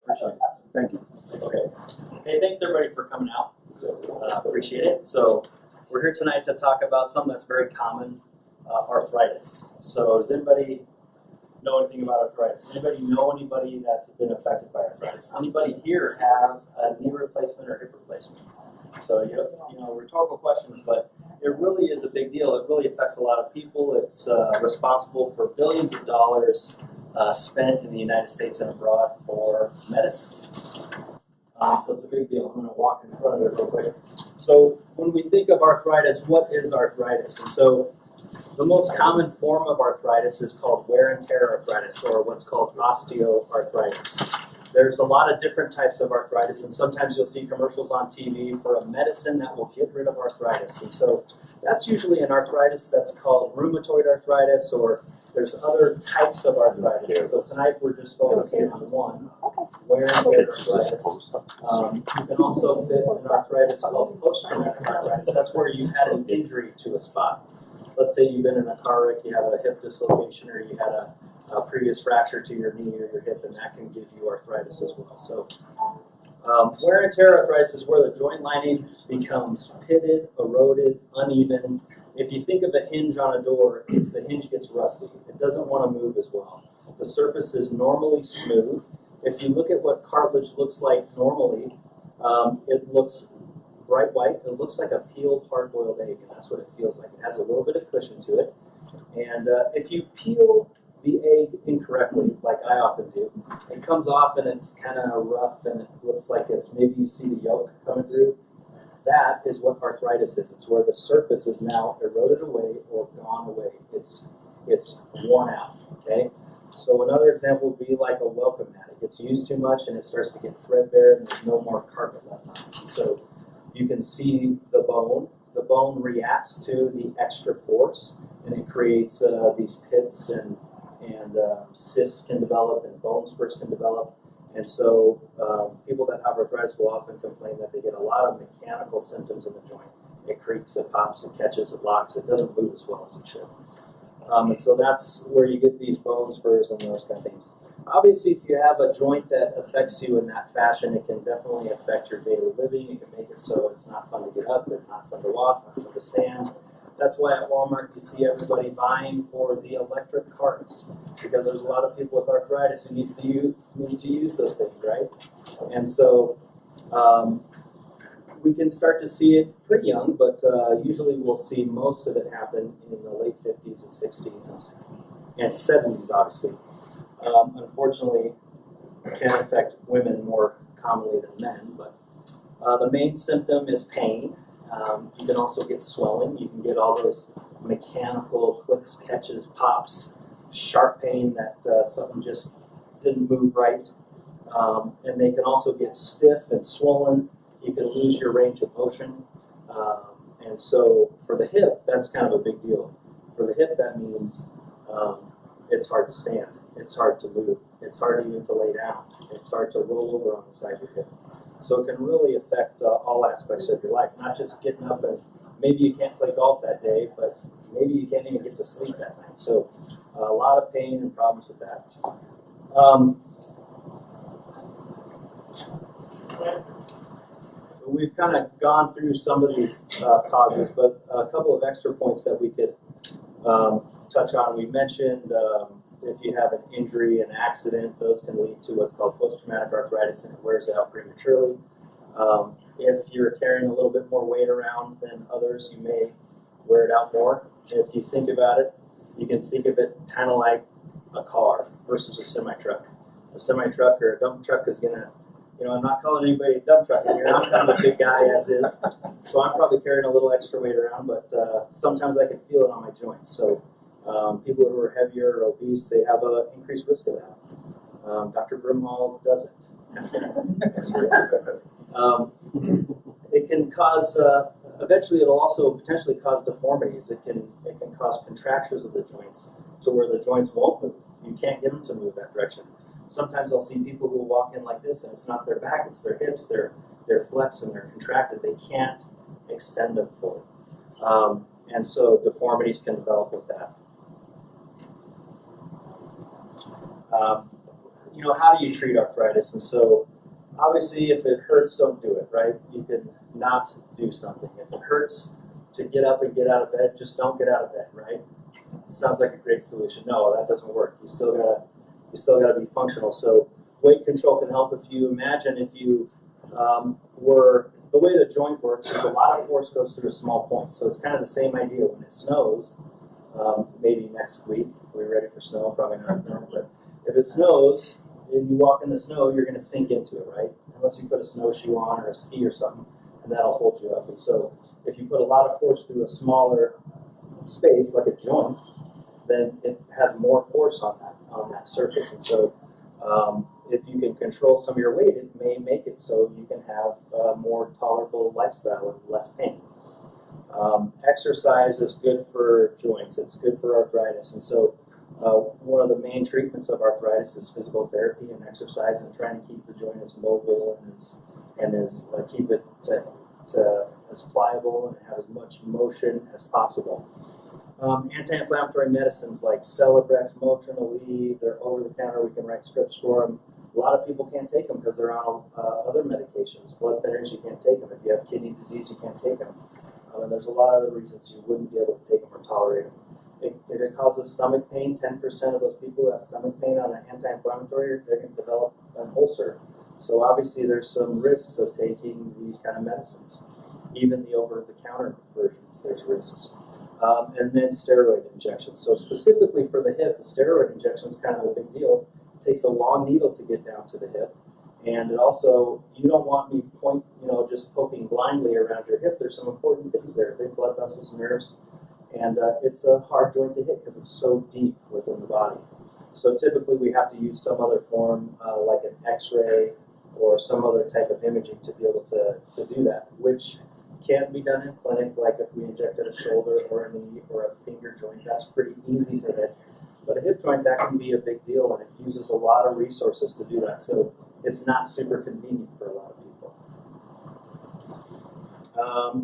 Appreciate it. Thank you. Okay. Hey, thanks everybody for coming out. Appreciate it. So we're here tonight to talk about something that's very common, arthritis. So does anybody know anything about arthritis? Anybody know anybody that's been affected by arthritis? Anybody here have a knee replacement or hip replacement? So you know, rhetorical questions, but it really is a big deal. It really affects a lot of people. It's responsible for billions of dollars spent in the United States and abroad for medicine. So it's a big deal. I'm going to walk in front of it real quick. So when we think of arthritis, what is arthritis? And so the most common form of arthritis is called wear and tear arthritis, or what's called osteoarthritis. There's a lot of different types of arthritis, and sometimes you'll see commercials on TV for a medicine that will get rid of arthritis. And so that's usually an arthritis that's called rheumatoid arthritis, or there's other types of arthritis. So tonight we're just focusing on one, wear and tear arthritis. You can also fit an arthritis called post-traumatic arthritis. That's where you had an injury to a spot. Let's say you've been in a car wreck, you have a hip dislocation, or you had a previous fracture to your knee or your hip, and that can give you arthritis as well. So wear and tear arthritis is where the joint lining becomes pitted, eroded, uneven. If you think of a hinge on a door, the hinge gets rusty. It doesn't want to move as well. The surface is normally smooth. If you look at what cartilage looks like normally, it looks bright white. It looks like a peeled hard-boiled egg, and that's what it feels like. It has a little bit of cushion to it. And if you peel the egg incorrectly, like I often do, it comes off and it's kind of rough and it looks like it's, maybe you see the yolk coming through. That is what arthritis is. It's where the surface is now eroded away or gone away. It's worn out, okay? So another example would be like a welcome mat. It gets used too much and it starts to get threadbare and there's no more carpet left on it. So you can see the bone. The bone reacts to the extra force and it creates these pits and cysts can develop and bone spurs can develop. And so people that have arthritis will often complain that they get a lot of mechanical symptoms in the joint. It creaks, it pops, it catches, it locks, it doesn't move as well as it should. And so that's where you get these bone spurs and those kind of things. Obviously, if you have a joint that affects you in that fashion, it can definitely affect your daily living. It can make it so it's not fun to get up, it's not fun to walk, not fun to stand. That's why at Walmart you see everybody vying for the electric carts, because there's a lot of people with arthritis who need to use those things, right? And so we can start to see it pretty young, but usually we'll see most of it happen in the late 50s and 60s and 70s, obviously. Unfortunately, it can affect women more commonly than men, but the main symptom is pain. You can also get swelling. You can get all those mechanical clicks, catches, pops, sharp pain that something just didn't move right. And they can also get stiff and swollen. You can lose your range of motion. And so for the hip, that's kind of a big deal. For the hip, that means it's hard to stand. It's hard to move. It's hard even to lay down. It's hard to roll over on the side of your hip. So it can really affect all aspects of your life, not just getting up and maybe you can't play golf that day, but maybe you can't even get to sleep that night. So a lot of pain and problems with that. We've kind of gone through some of these causes, but a couple of extra points that we could touch on. We mentioned if you have an injury, an accident, those can lead to what's called post-traumatic arthritis, and it wears out prematurely. If you're carrying a little bit more weight around than others, you may wear it out more. If you think about it, you can think of it kind of like a car versus a semi-truck. A semi-truck or a dump truck is going to, I'm not calling anybody a dump truck in here. I'm kind of a big guy as is, so I'm probably carrying a little extra weight around, but sometimes I can feel it on my joints. So people who are heavier or obese, they have an increased risk of that. Dr. Brimhall doesn't. It can cause, eventually it'll also potentially cause deformities. It can cause contractures of the joints to where the joints won't move. You can't get them to move that direction. Sometimes I'll see people who walk in like this and it's not their back, it's their hips, they're flexed and they're contracted. They can't extend them fully. And so deformities can develop with that. how do you treat arthritis? And so, obviously, if it hurts, don't do it, right? You can not do something. If it hurts to get up and get out of bed, just don't get out of bed, right? Sounds like a great solution. No, that doesn't work. You still gotta be functional. So weight control can help. If you imagine if you were the way the joint works is a lot of force goes through a small point. So it's kind of the same idea when it snows. Maybe next week. We're ready for snow. Probably not. No, but if it snows and you walk in the snow, you're going to sink into it, right? Unless you put a snowshoe on or a ski or something, and that'll hold you up. And so if you put a lot of force through a smaller space, like a joint, then it has more force on that surface. And so if you can control some of your weight, it may make it so you can have a more tolerable lifestyle with less pain. Exercise is good for joints. It's good for arthritis. And so one of the main treatments of arthritis is physical therapy and exercise and trying to keep the joint as mobile and as keep it as pliable and have as much motion as possible. Anti-inflammatory medicines like Celebrex, Motrin, Aleve, they're over the counter. We can write scripts for them. A lot of people can't take them because they're on other medications. Blood thinners, you can't take them. If you have kidney disease, you can't take them. And there's a lot of other reasons you wouldn't be able to take them or tolerate them. If it causes stomach pain, 10% of those people who have stomach pain on an anti-inflammatory, they're going to develop an ulcer. So obviously there's some risks of taking these kind of medicines. Even the over-the-counter versions, there's risks. And then steroid injections. So specifically for the hip, the steroid injection is kind of a big deal. It takes a long needle to get down to the hip. And it also, you don't want me just poking blindly around your hip. There's some important things there, big blood vessels, nerves. And it's a hard joint to hit because it's so deep within the body. So typically we have to use some other form, like an x-ray or some other type of imaging to be able to do that, which can be done in clinic, like if we injected a shoulder or a knee or a finger joint. That's pretty easy to hit. But a hip joint, that can be a big deal, and it uses a lot of resources to do that. So it's not super convenient for a lot of people.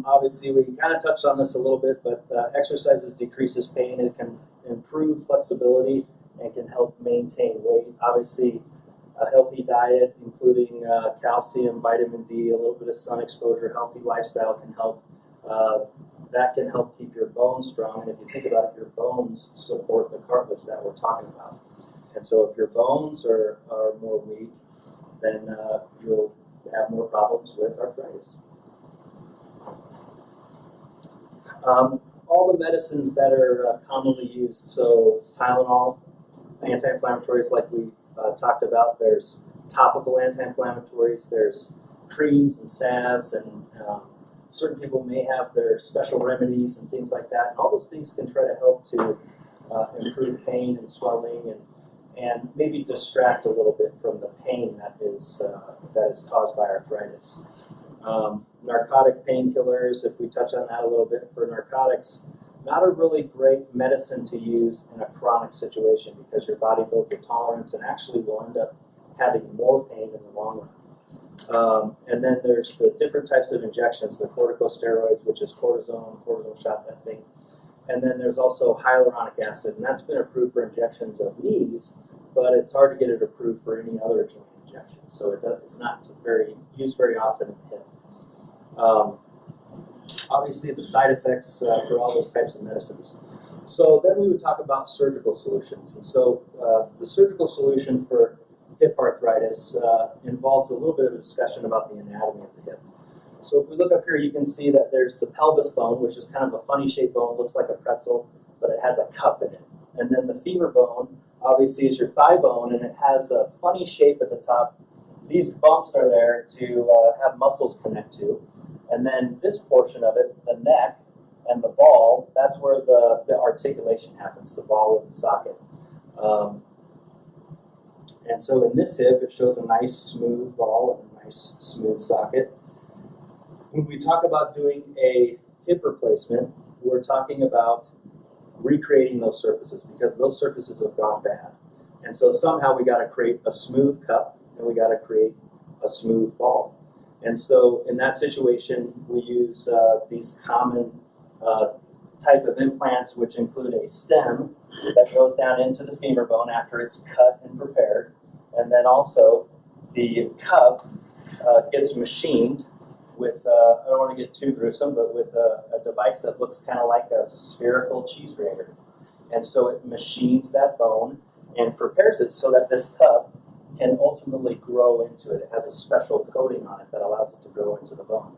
Obviously, we kind of touched on this a little bit, but exercises decreases pain. It can improve flexibility and can help maintain weight. Obviously, a healthy diet, including calcium, vitamin D, a little bit of sun exposure, healthy lifestyle can help. That can help keep your bones strong. And if you think about it, your bones support the cartilage that we're talking about. And so if your bones are more weak, then you'll have more problems with arthritis. All the medicines that are commonly used, so Tylenol, anti-inflammatories like we talked about, there's topical anti-inflammatories, there's creams and salves, and certain people may have their special remedies and things like that. And all those things can try to help to improve pain and swelling and maybe distract a little bit from the pain that is caused by arthritis. Narcotic painkillers, if we touch on that a little bit, for narcotics, not a really great medicine to use in a chronic situation because your body builds a tolerance and actually will end up having more pain in the long run. And then there's the different types of injections, the corticosteroids, which is cortisone shot, that thing. And then there's also hyaluronic acid, and that's been approved for injections of knees, but it's hard to get it approved for any other joint injection. So it's not used very often in the hip. Obviously, the side effects for all those types of medicines. So then we would talk about surgical solutions. And so the surgical solution for hip arthritis involves a little bit of a discussion about the anatomy of the hip. So if we look up here, you can see that there's the pelvis bone, which is kind of a funny shaped bone, looks like a pretzel, but it has a cup in it. And then the femur bone, obviously, is your thigh bone, and it has a funny shape at the top. These bumps are there to have muscles connect to. And then this portion of it, the neck and the ball, that's where the articulation happens, the ball of the socket. And so in this hip, it shows a nice smooth ball and a nice smooth socket. When we talk about doing a hip replacement, we're talking about recreating those surfaces because those surfaces have gone bad. And so somehow we got to create a smooth cup and we got to create a smooth ball. And so in that situation, we use these common type of implants, which include a stem that goes down into the femur bone after it's cut and prepared. And then also the cup gets machined with, I don't want to get too gruesome, but with a device that looks kind of like a spherical cheese grater. And so it machines that bone and prepares it so that this cup can ultimately grow into it. It has a special coating on it that allows it to grow into the bone.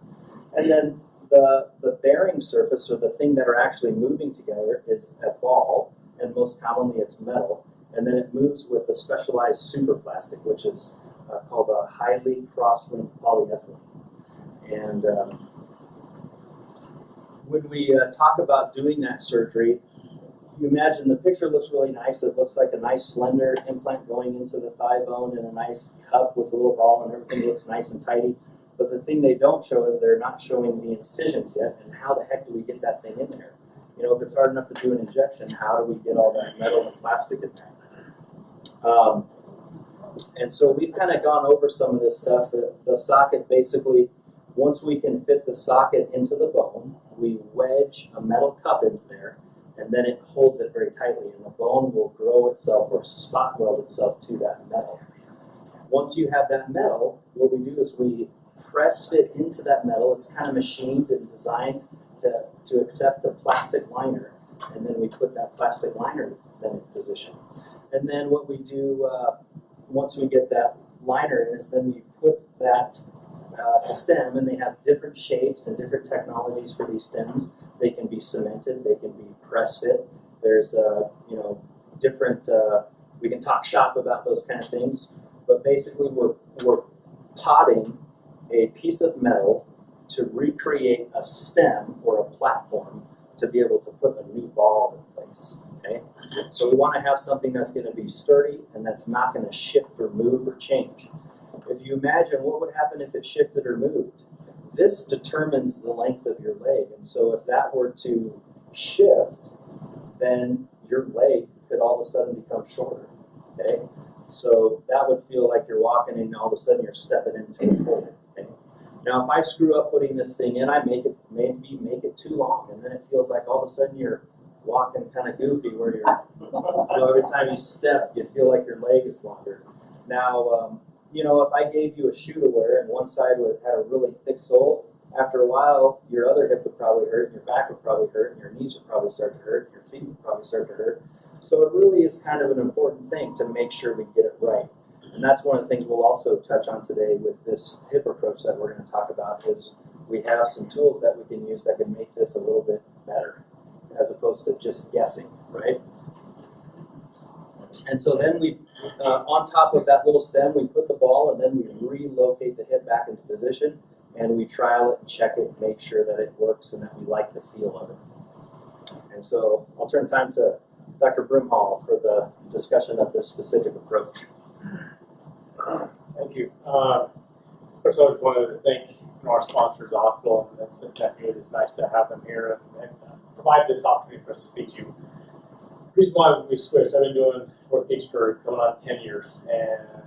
And then the bearing surface, or the thing that are actually moving together, is a ball, and most commonly it's metal. And then it moves with a specialized superplastic, which is called a highly cross-linked polyethylene. And when we talk about doing that surgery, you imagine the picture looks really nice. It looks like a nice slender implant going into the thigh bone and a nice cup with a little ball, and everything looks nice and tidy. But the thing they don't show is they're not showing the incisions yet, and how the heck do we get that thing in there? You know, if it's hard enough to do an injection, how do we get all that metal and plastic in there? And so we've kind of gone over some of this stuff. The socket, basically, once we can fit the socket into the bone, we wedge a metal cup into there, and then it holds it very tightly, and the bone will grow itself or spot weld itself to that metal. Once you have that metal, what we do is we press fit into that metal. It's kind of machined and designed to accept a plastic liner, and then we put that plastic liner then in position. And then what we do once we get that liner in is then we put that stem, and they have different shapes and different technologies for these stems. They can be cemented, they can be press fit. There's different. We can talk shop about those kind of things, but basically we're potting a piece of metal to recreate a stem or a platform to be able to put a new ball in place. Okay, so we want to have something that's going to be sturdy and that's not going to shift or move or change. If you imagine what would happen if it shifted or moved, this determines the length of your leg. And so if that were to shift, then your leg could all of a sudden become shorter. Okay? So that would feel like you're walking and all of a sudden you're stepping into a hole. Okay? Now if I screw up putting this thing in, I maybe make it too long, and then it feels like all of a sudden you're walking kind of goofy where you're, every time you step, you feel like your leg is longer. Now, if I gave you a shoe to wear and one side had a really thick sole, after a while, your other hip would probably hurt, and your back would probably hurt, and your knees would probably start to hurt, and your feet would probably start to hurt. So it really is kind of an important thing to make sure we get it right. And that's one of the things we'll also touch on today with this hip approach that we're going to talk about, is we have some tools that we can use that can make this a little bit better, as opposed to just guessing, right? And so then we, on top of that little stem, we put the ball, and then we relocate the hip back into position, and we trial it and check it and make sure that it works and that we like the feel of it. And so I'll turn time to Dr. Brimhall for the discussion of this specific approach. Thank you. First of all, I just wanted to thank our sponsors, the hospital, and that's Jeffery. It's nice to have them here and provide this opportunity for us to speak to you. The reason why we switched, I've been doing orthopedics for going on 10 years, and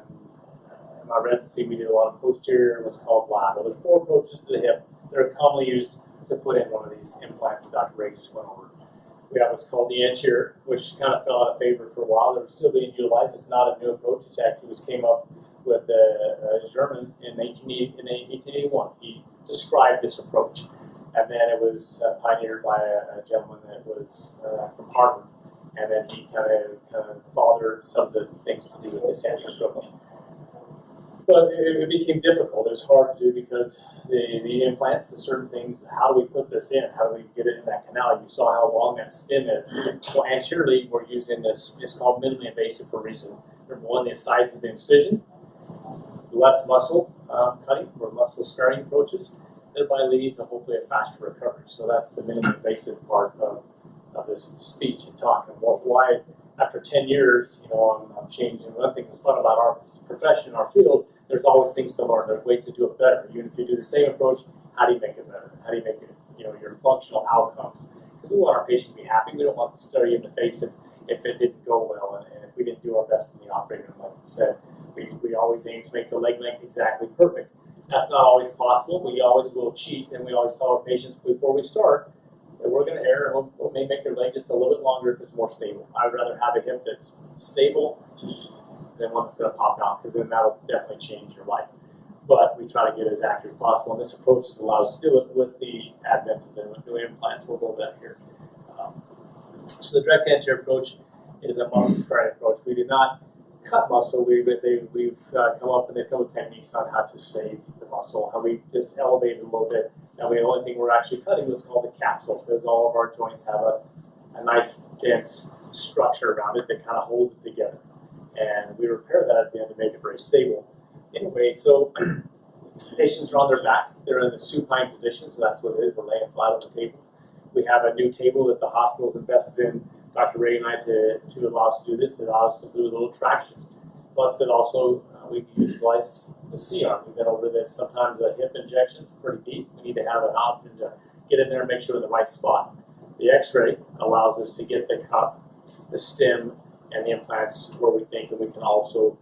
in my residency we did a lot of posterior, what's called lat. Well, there's 4 approaches to the hip that are commonly used to put in one of these implants that Dr. Reagan just went over. We have what's called the anterior, which kind of fell out of favor for a while. They're still being utilized. It's not a new approach. It actually came up with a German in 1881. He described this approach, and then it was pioneered by a gentleman that was from Harvard, and then he kind of fathered some of the things to do with this anterior approach. But it became difficult. It was hard to do because the implants, the certain things, how do we put this in? How do we get it in that canal? You saw how long that stem is. Well, anteriorly, we're using this, it's called minimally invasive for a reason. Number one, the size of the incision, less muscle cutting, or muscle sparing approaches, thereby leading to hopefully a faster recovery. So that's the minimally invasive part of this speech and talk. And why, after 10 years, I'm changing. One of the things that's fun about our profession, our field, there's always things to learn. There's ways to do it better. Even if you do the same approach, how do you make it better? How do you make it, your functional outcomes? Because we want our patient to be happy. We don't want to stare you in the face if it didn't go well and if we didn't do our best in the operating room. Like you said, we always aim to make the leg length exactly perfect. That's not always possible. We always will cheat, and we always tell our patients before we start that we're going to err, and we may make their leg just a little bit longer if it's more stable. I'd rather have a hip that's stable than one that's going to pop out, because then that'll definitely change your life. But we try to get as accurate as possible, and this approach just allows us to do it with the advent of the new implants. We'll go over that here. So the direct anterior approach is a muscle scarring approach. We did not cut muscle. We've come up and they've come with techniques on how to save the muscle, how we just elevate it a little bit. Now the only thing we're actually cutting was called the capsule, because all of our joints have a nice dense structure around it that kind of holds it together. And we repair that at the end to make it very stable. Anyway, so patients are on their back. They're in the supine position, so that's what it is. We're laying flat on the table. We have a new table that the hospital's invested in, Dr. Reagan and I, to allow us to do this. It allows us to do a little traction. Plus, it also, we can utilize the C-arm. We've been over that. Sometimes a hip injection is pretty deep. We need to have an option to get in there and make sure we're in the right spot. The X-ray allows us to get the cup, the stem, and the implants where we think, and we can also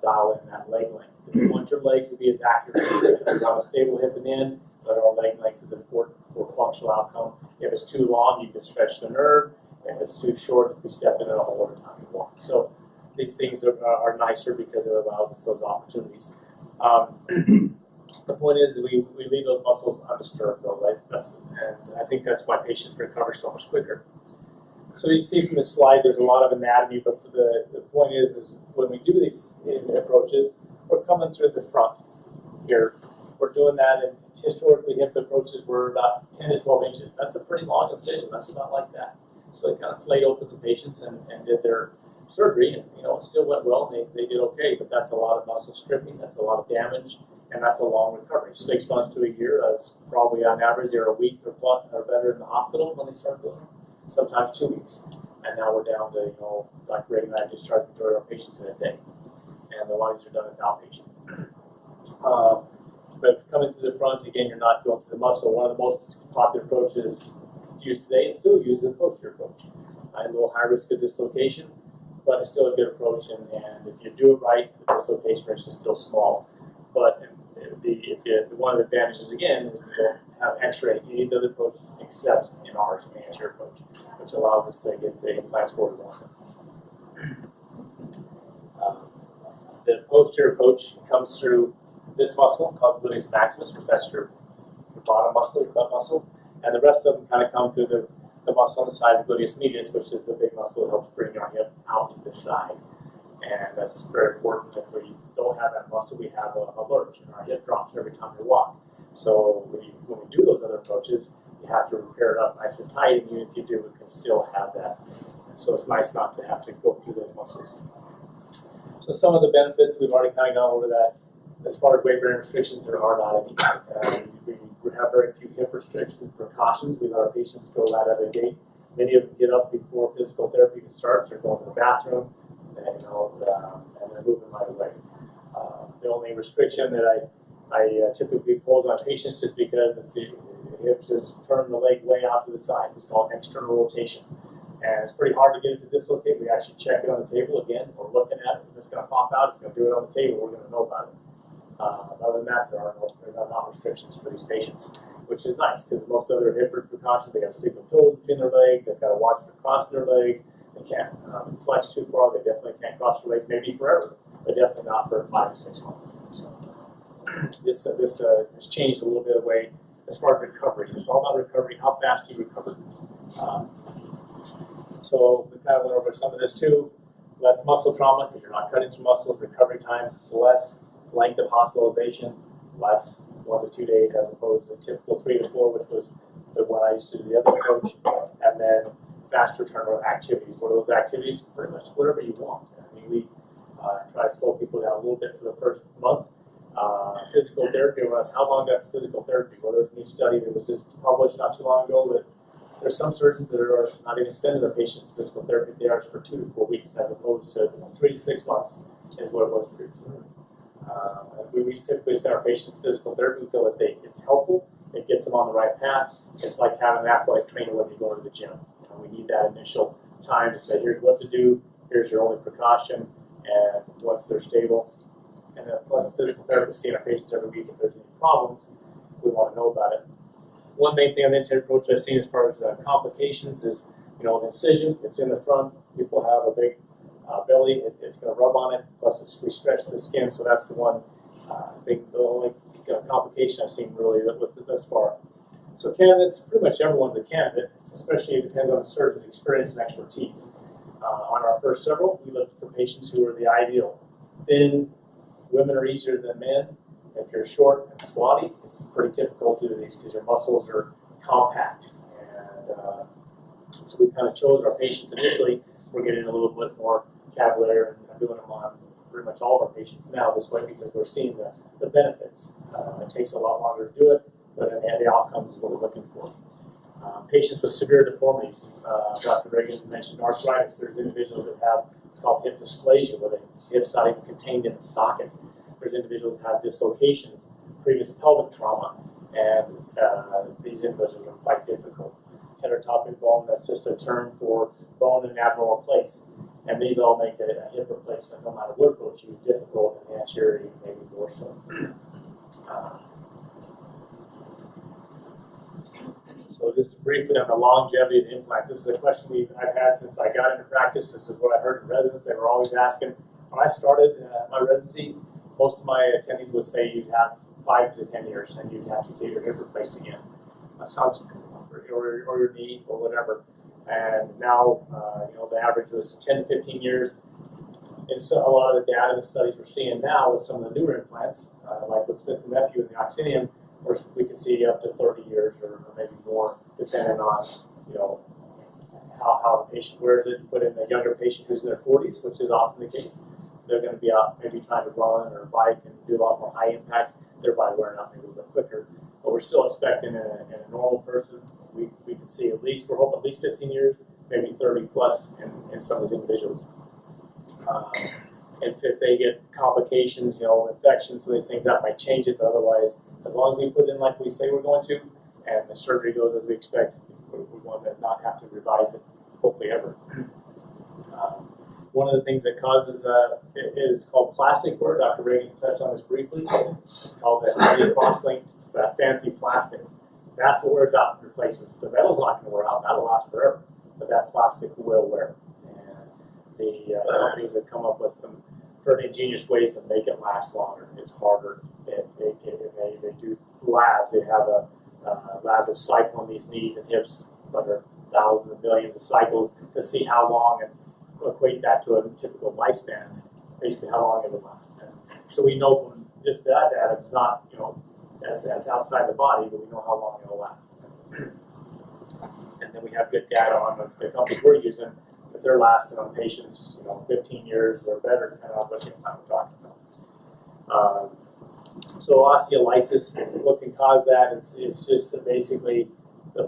dial in that leg length. If you want your legs to be as accurate as you can, we want a stable hip and end, but our leg length is important for functional outcome. If it's too long, you can stretch the nerve. If it's too short, you can step in it a whole other time you walk. So these things are nicer because it allows us those opportunities. The point is we leave those muscles undisturbed, though, right? And I think that's why patients recover so much quicker. So you can see from this slide, there's a lot of anatomy, but for the point is when we do these approaches, we're coming through the front here. We're doing that, and historically hip approaches were about 10 to 12 inches. That's a pretty long incision. That's about like that. So they kind of flayed open the patients and did their surgery, and it still went well. And they did okay, but that's a lot of muscle stripping. That's a lot of damage, and that's a long recovery. 6 months to a year is probably on average. They're a week or better in the hospital when they start doing it. Sometimes 2 weeks, and now we're down to like Reagan and I discharge the majority of our patients in a day, and the ones are done as outpatient. But coming to the front again, you're not going to the muscle. One of the most popular approaches used today and still used is the posterior approach. A little high risk of dislocation, but it's still a good approach, and if you do it right, the dislocation risk is still small. But one of the advantages again is we don't have X-ray in any of the other approaches except in ours, the anterior approach, which allows us to get the implants where we want them. The posterior approach comes through this muscle called gluteus maximus, which is your bottom muscle, your butt muscle, and the rest of them kind of come through the muscle on the side of the gluteus medius, which is the big muscle that helps bring our hip out to the side. And that's very important. If we don't have that muscle, we have a lurch, and our hip drops every time we walk. So when we do those other approaches, you have to repair it up nice and tight, and even if you do, we can still have that. And so it's nice not to have to go through those muscles. So some of the benefits, we've already kind of gone over that. As far as weight bearing restrictions, there are not any. We have very few hip restrictions, precautions. We let our patients go right out of the gate. Many of them get up before physical therapy starts. They're going to the bathroom, and they're moving right away. The only restriction that I typically impose on patients, just because the hips is turning the leg way out to the side. It's called external rotation. And it's pretty hard to get it to dislocate. We actually check it on the table again. We're looking at it. If it's going to pop out, it's going to do it on the table. We're going to know about it. Other than that, there are not restrictions for these patients, which is nice because most other hip precautions, they got to sleep with pillows between their legs. They've got to watch for cross their legs. They can't flex too far. They definitely can't cross their legs, maybe forever, but definitely not for 5 to 6 months. So this has changed a little bit of way as far as recovery. It's all about recovery. How fast you recover. So we kind of went over some of this too. Less muscle trauma because you're not cutting through muscles. Recovery time less. Length of hospitalization, less 1 to 2 days as opposed to typical 3 to 4, which was what I used to do the other approach. And then fast return of activities. What are those activities? Pretty much whatever you want. I mean, we try to slow people down a little bit for the first month. Physical therapy was how long after physical therapy? Well, there's a new study that was just published not too long ago that there's some surgeons that are not even sending their patients to physical therapy. They are for 2 to 4 weeks as opposed to 3 to 6 months is what it was previously. We typically send our patients physical therapy. We feel that it's helpful. It gets them on the right path. It's like having an athletic trainer when you go to the gym. We need that initial time to say, here's what to do, here's your only precaution, and once they're stable. And then plus physical therapy, seeing our patients every week. If there's any problems, we want to know about it. One main thing on the anterior approach I've seen as far as complications is, an incision. It's in the front. People have a big belly, it's going to rub on it. Plus, we stretch the skin, so that's the one the only complication I've seen really with it thus far. So candidates, pretty much everyone's a candidate, especially it depends on the surgeon's experience and expertise. On our first several, we looked for patients who are the ideal. Thin, women are easier than men. If you're short and squatty, it's pretty difficult to do these because your muscles are compact. And so we kind of chose our patients initially. We're getting a little bit more cavalier and doing them on pretty much all of our patients now this way because we're seeing the benefits. It takes a lot longer to do it, but the outcomes is what we're looking for. Patients with severe deformities. Dr. Reagan mentioned arthritis. There's individuals that have it's called hip dysplasia, where the hip's not even contained in the socket. There's individuals that have dislocations, previous pelvic trauma, and these individuals are quite difficult. Heterotopic bone, that's just a term for bone in an abnormal place. And these all make a hip replacement, no matter what approach you use, difficult, and the anterior maybe more so. So just briefly on the longevity of the implant, this is a question I've had since I got into practice. This is what I heard from residents. They were always asking. When I started my residency, most of my attendees would say you'd have 5 to 10 years and you'd have to get your hip replaced again. That sounds, or your knee or whatever. And now, the average was 10 to 15 years. And so a lot of the data and the studies we're seeing now with some of the newer implants, like with Smith & Nephew and the Oxinium, where we can see up to 30 years or maybe more, depending on, how the patient wears it. Put in a younger patient who's in their 40s, which is often the case. They're going to be out maybe trying to run or bike and do a lot more high impact, thereby wearing out maybe a little bit quicker. But we're still expecting in a normal person, we can see we're hoping at least 15 years, maybe 30 plus in some of these individuals. And if they get complications, infections, some of these things, that might change it. But otherwise, as long as we put in like we say we're going to, and the surgery goes as we expect, we want to not have to revise it, hopefully ever. One of the things that causes it is called plastic wear. Dr. Reagan touched on this briefly. It's called the heavy cross-linked fancy plastic. That's what wears out in replacements. The metal's not going to wear out. That'll last forever. But that plastic will wear. And the companies have come up with some very ingenious ways to make it last longer. It's harder. They do labs. They have a lab to cycle on these knees and hips under thousands and millions of cycles to see how long and equate that to a typical lifespan, basically how long it will last. And so we know from just that data, it's not, that's outside the body, but we know how long it will last. And then we have good data on the companies we're using, if they're lasting on patients, 15 years or better, depending on what implant we're talking about. So osteolysis, what can cause that? It's just basically the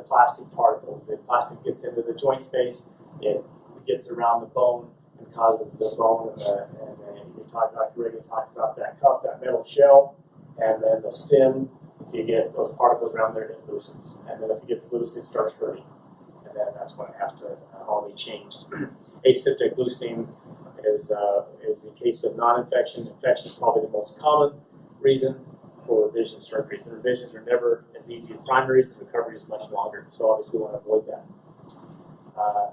plastic particles. The plastic gets into the joint space, it gets around the bone and causes the bone Dr. Reagan talked about that cup, that metal shell, and then the stem. If you get those particles around there, it loosens, and then if it gets loose, it starts hurting, and then that's when it has to all be changed. Aseptic loosening is in case of non-infection. Infection is probably the most common reason for revision surgeries. The revisions are never as easy as primaries. The recovery is much longer, so obviously we want to avoid that.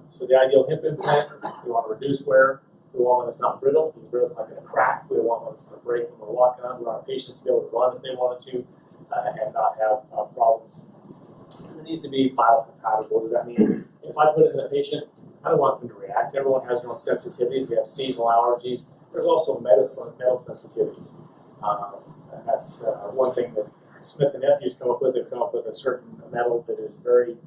So the ideal hip implant, we want to reduce wear. We want one that's not brittle. The brittle's not going to crack. We want one that's going to break when we're walking on. We want our patients to be able to run if they wanted to and not have problems. And it needs to be biocompatible. What does that mean? If I put it in a patient, I don't want them to react. Everyone has their own sensitivity. If you have seasonal allergies, there's also metal sensitivities. And that's one thing that Smith & Nephew's come up with. They've come up with a certain metal that has a very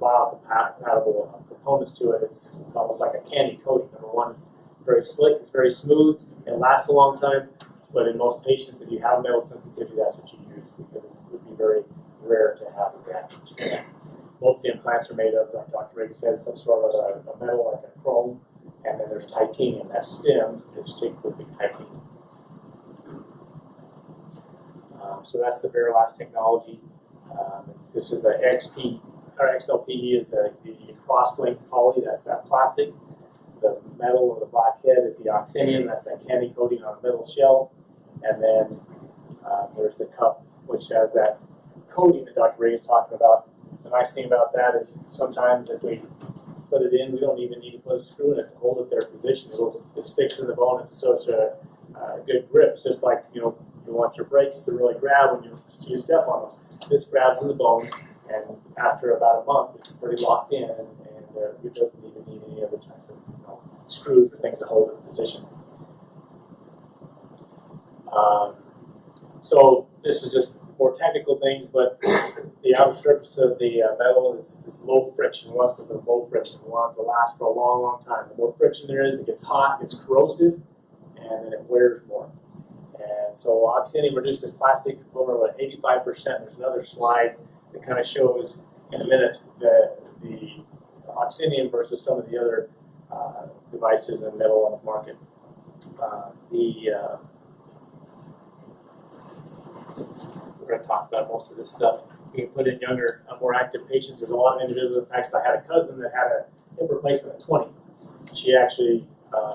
biocompatible components to it. It's almost like a candy coating. Number one, it's very slick, it's very smooth, it lasts a long time, but in most patients, if you have metal sensitivity, that's what you use because it would be very rare to have a reaction to that. Most of the implants are made of, like Dr. Reagan says, some sort of a metal like a chrome, and then there's titanium. That stem is typically titanium. So that's the VERILAST technology. This is the XLPE is the cross-linked poly, that's that plastic. The metal or the black head is the oxinium, that's that candy coating on the metal shell. And then there's the cup, which has that coating that Dr. Reagan is talking about. The nice thing about that is sometimes if we put it in. We don't even need to put a screw in it to hold it their position. It sticks in the bone. It's such a good grip. It's just like, you want your brakes to really grab when you step on them. This grabs in the bone, and after about a month, it's pretty locked in, and it doesn't even need any other type of screws or things to hold it in position. So this is just more technical things, but the outer surface of the metal is low friction. We want something low friction. We want it to last for a long, long time. The more friction there is, it gets hot, it gets corrosive, and then it wears more. And so oxynium reduces plastic over 85%. There's another slide that kind of shows in a minute the oxynium versus some of the other devices and metal on the market. We're going to talk about most of this stuff. You can put in younger, more active patients. There's a lot of individuals. In fact, I had a cousin that had a hip replacement at 20. She actually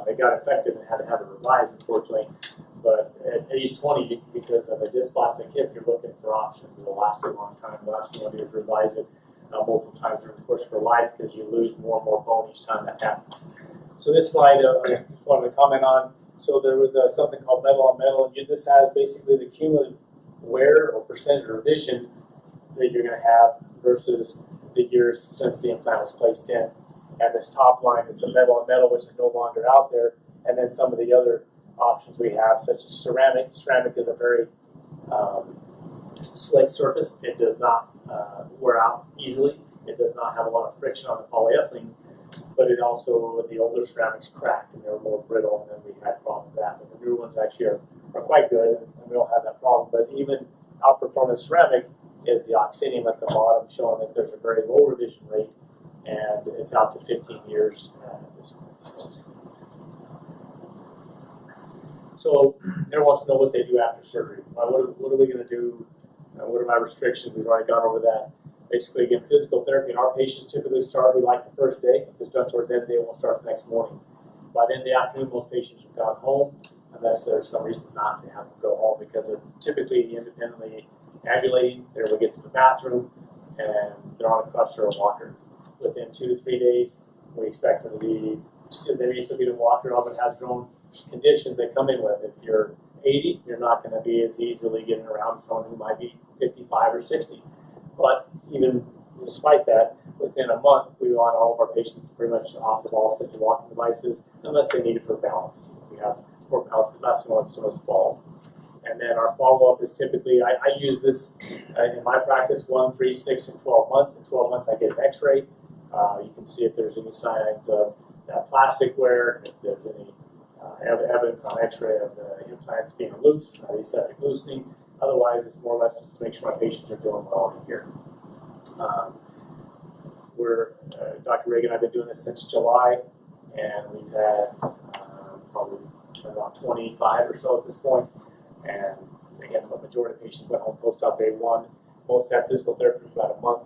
it got infected and had to have it revised, unfortunately. But at age 20, because of a dysplastic hip, you're looking for options that will last a long time. The last thing you do is revise it multiple times during the course of your life, because you lose more and more bone each time that happens. So this slide, I just wanted to comment on. So there was something called metal on metal, and this has basically the cumulative wear or percentage revision that you're going to have versus the years since the implant was placed in. And this top line is the metal on metal, which is no longer out there, and then some of the other options we have, such as ceramic. Ceramic is a very slick surface. It does not wear out easily. It does not have a lot of friction on the polyethylene, but it also, the older ceramics cracked and they were more brittle, and then we had problems with that. But the newer ones actually are quite good, and we don't have that problem. But even outperformance ceramic is the oxynium at the bottom, showing that there's a very low revision rate, and it's out to 15 years at this point. So everyone wants to know what they do after surgery. What are we going to do? What are my restrictions? We've already gone over that. Basically, again, physical therapy, and our patients typically start, we like the first day. If it's done towards the end of the day, we'll start the next morning. By the end of the afternoon, most patients have gone home, unless there's some reason not to have them go home, because they're typically independently ambulating. They're able to get to the bathroom, and they're on a crutch or a walker. Within 2 to 3 days, we expect them to be, they may still be in a walker, but has their own conditions they come in with. If you're 80, you're not going to be as easily getting around as someone who might be 55 or 60. But even despite that, within a month, we want all of our patients pretty much off the ball, set to walking devices, unless they need it for balance. We have more balance, but that's when some of us fall. And then our follow-up is typically, I use this in my practice, 1, 3, 6, and 12 months. In 12 months, I get an x-ray. You can see if there's any signs of plastic wear, if there's any evidence on x-ray of the implants being loose, aseptic loosening. Otherwise, it's more or less just to make sure my patients are doing well in here. Dr. Reagan and I have been doing this since July, and we've had probably around 25 or so at this point. And again, the majority of patients went home post-op day 1. Most had physical therapy for about a month.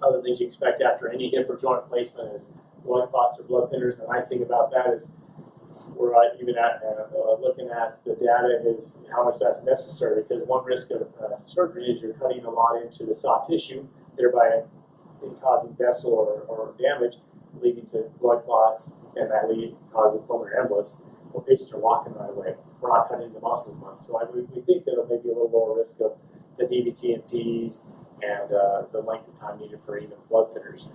Other things you expect after any hip or joint replacement is blood clots or blood thinners. The nice thing about that is we're even at looking at the data is how much that's necessary, because one risk of surgery is you're cutting a lot into the soft tissue, thereby causing vessel or damage, leading to blood clots, and that causes pulmonary embolus. Well, patients are walking right away. We're not cutting into muscle much. So we think that it'll maybe a little lower risk of the DVT and Ps and the length of time needed for even blood thinners.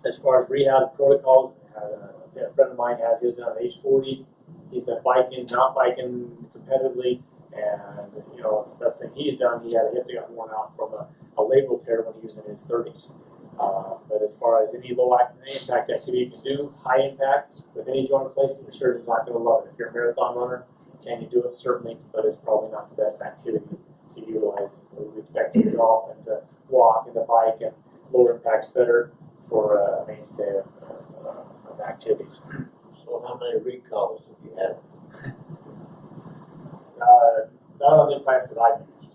As far as rehab protocols, a friend of mine had his done at age 40. He's been biking, not biking competitively, and it's the best thing he's done. He had a hip that got worn out from a labral tear when he was in his 30s. But as far as any low impact activity you can do, high impact with any joint replacement, your surgeon's not going to love it. If you're a marathon runner, can you do it? Certainly, but it's probably not the best activity to utilize. We expect you to golf and to walk and to bike, and lower impact's better for a mainstay of activities. So how many recalls have you had? Not on the implants that I've used.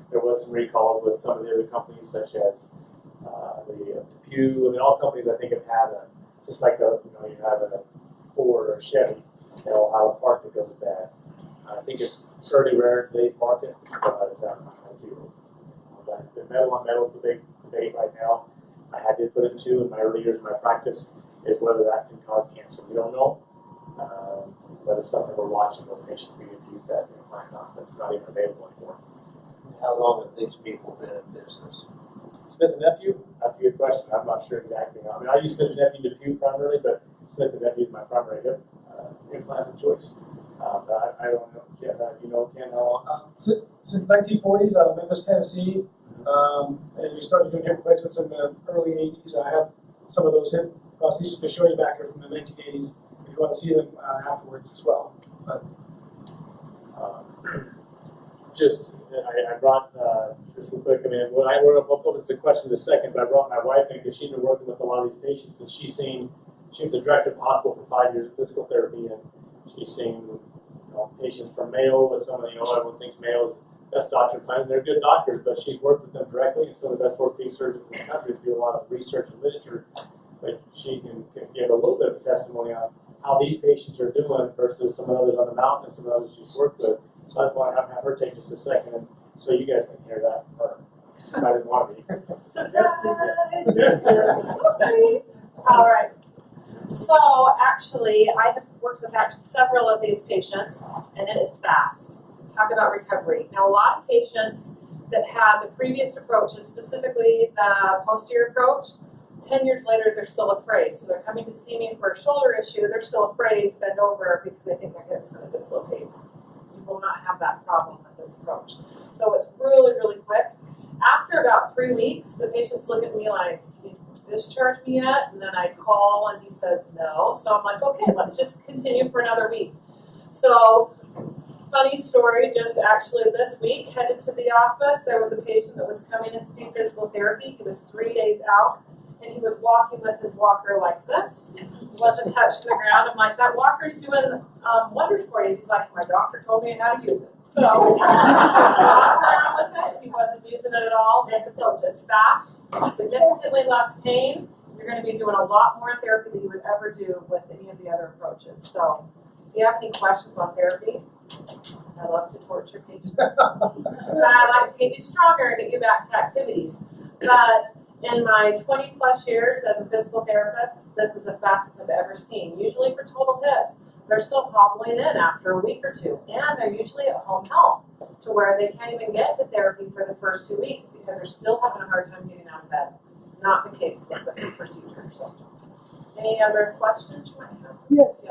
There was some recalls with some of the other companies, such as the Pew. I mean, all companies I think have had it's just like you have a Ford or a Chevy, they'll have a part that goes bad. I think it's fairly rare in today's market, but zero. The metal on metal is the big debate right now. I had to put it to in my early years of my practice, is whether that can cause cancer. We don't know, but it's something we're watching those patients we need to use that implant on, but it's not even available anymore. How long have these people been in business? Smith and Nephew, that's a good question. I'm not sure exactly. I mean, I use Smith and Nephew to Pew primarily, but Smith and Nephew is my primary implant of choice. But I don't know, Ken, if you know, Ken, how long? Since 1940s, out of Memphis, Tennessee, and we started doing hip replacements in the early 80s. I have some of those hip prostheses to show you back here from the 1980s if you want to see them afterwards as well. But I brought, just real quick, I mean, we'll put this question in a second, but I brought my wife in because she's been working with a lot of these patients, and she was the director of the hospital for 5 years of physical therapy, and she's seen patients from Mayo, with some of everyone thinks Mayo is the best doctor plan. They're good doctors, but she's worked with them directly, and some of the best orthopedic surgeons in the country do a lot of research and literature, but she can give a little bit of testimony on how these patients are doing versus some of the others on the mountain and some of the others she's worked with. So I just want to have her take just a second, and so you guys can hear that from her. I didn't want to be. Surprise! All right. So actually, I have worked with several of these patients, and it is fast. Talk about recovery. Now, a lot of patients that had the previous approaches, specifically the posterior approach, 10 years later, they're still afraid. So they're coming to see me for a shoulder issue. They're still afraid to bend over because they think their hip's going to dislocate. You will not have that problem with this approach. So it's really, really quick. After about 3 weeks, the patients look at me like, "Can you discharge me yet?" And then I call and he says no. So I'm like, okay, let's just continue for another week. So funny story, just actually this week, headed to the office, there was a patient that was coming in to see physical therapy. He was 3 days out, and he was walking with his walker like this. He wasn't touched the ground. I'm like, that walker's doing wonders for you. He's like, my doctor told me how to use it. So he walked around with it. He wasn't using it at all. This approach is fast, significantly less pain. You're going to be doing a lot more therapy than you would ever do with any of the other approaches. So if you have any questions on therapy, I love to torture patients. I like to get you stronger and get you back to activities. But in my 20 plus years as a physical therapist, this is the fastest I've ever seen. Usually for total hips, they're still hobbling in after a week or two, and they're usually at home health to where they can't even get to therapy for the first 2 weeks because they're still having a hard time getting out of bed. Not the case with this procedure. So, any other questions you might have? Yes.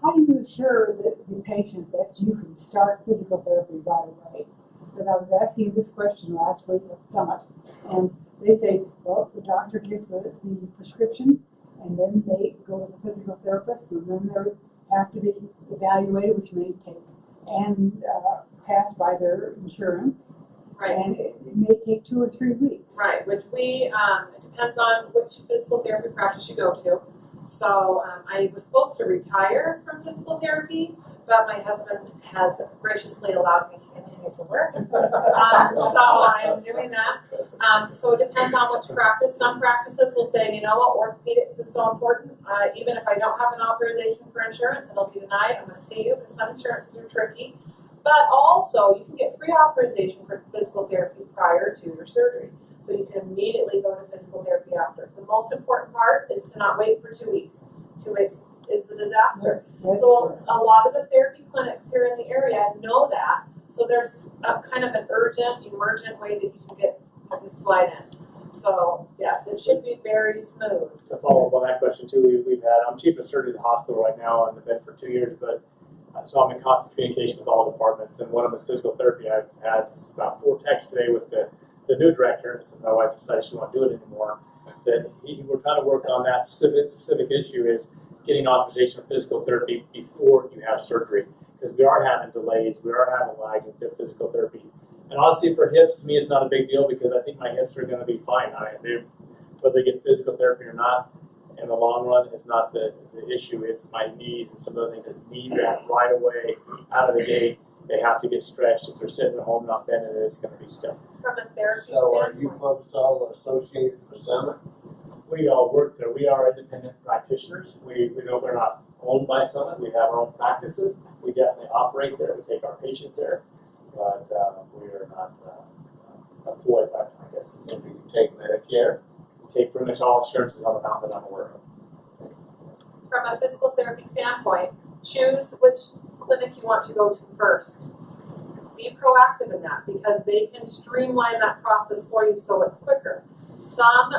How do you assure the patient that you can start physical therapy right away? Because I was asking this question last week at Summit, and they say, well, the doctor gives the prescription, and then they go to the physical therapist, and then they have to be evaluated, which may take, and passed by their insurance. Right. And it may take 2 or 3 weeks. Right, which it depends on which physical therapy practice you go to. So I was supposed to retire from physical therapy, but my husband has graciously allowed me to continue to work. So I am doing that. So it depends on which practice. Some practices will say, you know what, orthopedics is so important. Even if I don't have an authorization for insurance, it'll be denied. I'm going to see you because some insurances are tricky. But also, you can get pre-authorization for physical therapy prior to your surgery. So you can immediately go to physical therapy after. The most important part is to not wait for 2 weeks. 2 weeks is the disaster. So a lot of the therapy clinics here in the area know that. So there's a kind of an urgent, emergent way that you can slide in. So yes, it should be very smooth. To follow up on that question too, I'm chief of surgery at the hospital right now, and I've been for 2 years, but so I'm in constant communication with all departments, and one of them is physical therapy. I've had about 4 texts today with the new director, so my wife decided she won't do it anymore. That we're trying to work on that specific issue is getting authorization for physical therapy before you have surgery, because we are having delays, we are having lags with physical therapy. And honestly, for hips, to me, it's not a big deal because I think my hips are going to be fine. Whether they get physical therapy or not, in the long run, it's not the issue. It's my knees and some of the things that need that right away out of the gate. They have to get stretched. If they're sitting at home not bending it, it's going to be stiff. From a therapy So are standpoint. you folks all associated with Summit? We all work there. We are independent practitioners. We know we're not owned by Summit. We have our own practices. We definitely operate there. We take our patients there, but we are not employed by them, I guess. So do you take Medicare? take pretty much all insurances on the mountain that I'm aware of. From a physical therapy standpoint, choose which clinic you want to go to first. Be proactive in that because they can streamline that process for you so it's quicker. Some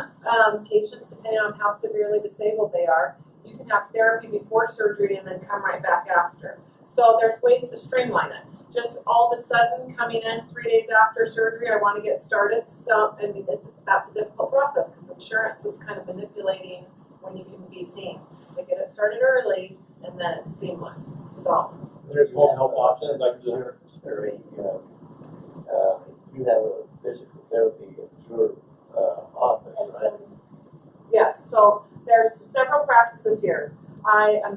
patients, depending on how severely disabled they are, you can have therapy before surgery and then come right back after. So there's ways to streamline it. Just all of a sudden coming in 3 days after surgery, I want to get started. So I mean, that's a difficult process because insurance is kind of manipulating when you can be seen. They get it started early and then it's seamless. So There's home health options like the You have a physical therapy at your office, right? yes, so there's several practices here.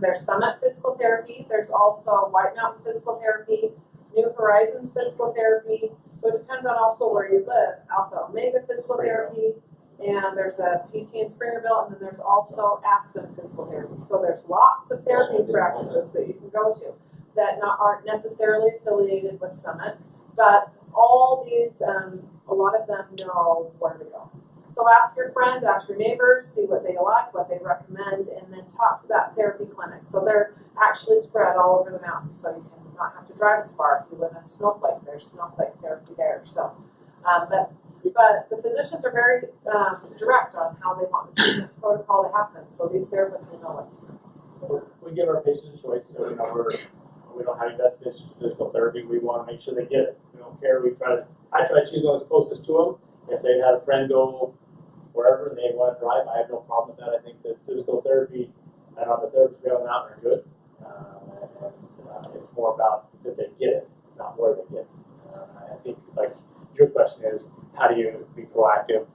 There's Summit Physical Therapy. There's also White Mountain Physical Therapy, New Horizons Physical Therapy. So it depends on also where you live. Alpha Omega Physical Therapy, and there's a PT in Springerville, and then there's also Aspen Physical Therapy. So there's lots of therapy practices that you can go to that aren't necessarily affiliated with Summit, but all these, a lot of them know where to go. So ask your friends, ask your neighbors, see what they like, what they recommend, and then talk to that therapy clinic. So they're actually spread all over the mountain, so you can not have to drive as far. If you live in Snowflake, there's Snowflake therapy there. So, but the physicians are very direct on how they want the treatment protocol to happen. So these therapists will know what to do. we give our patients a choice. So we don't have any vested interest in physical therapy. We want to make sure they get it. We don't care. I try to choose one that's closest to them. If they had a friend go wherever and they want to drive, I have no problem with that. I think that physical therapy and the therapists we have on the mountain are good. It's more about that they get it, not where they get it. I think, like your question is, how do you be proactive?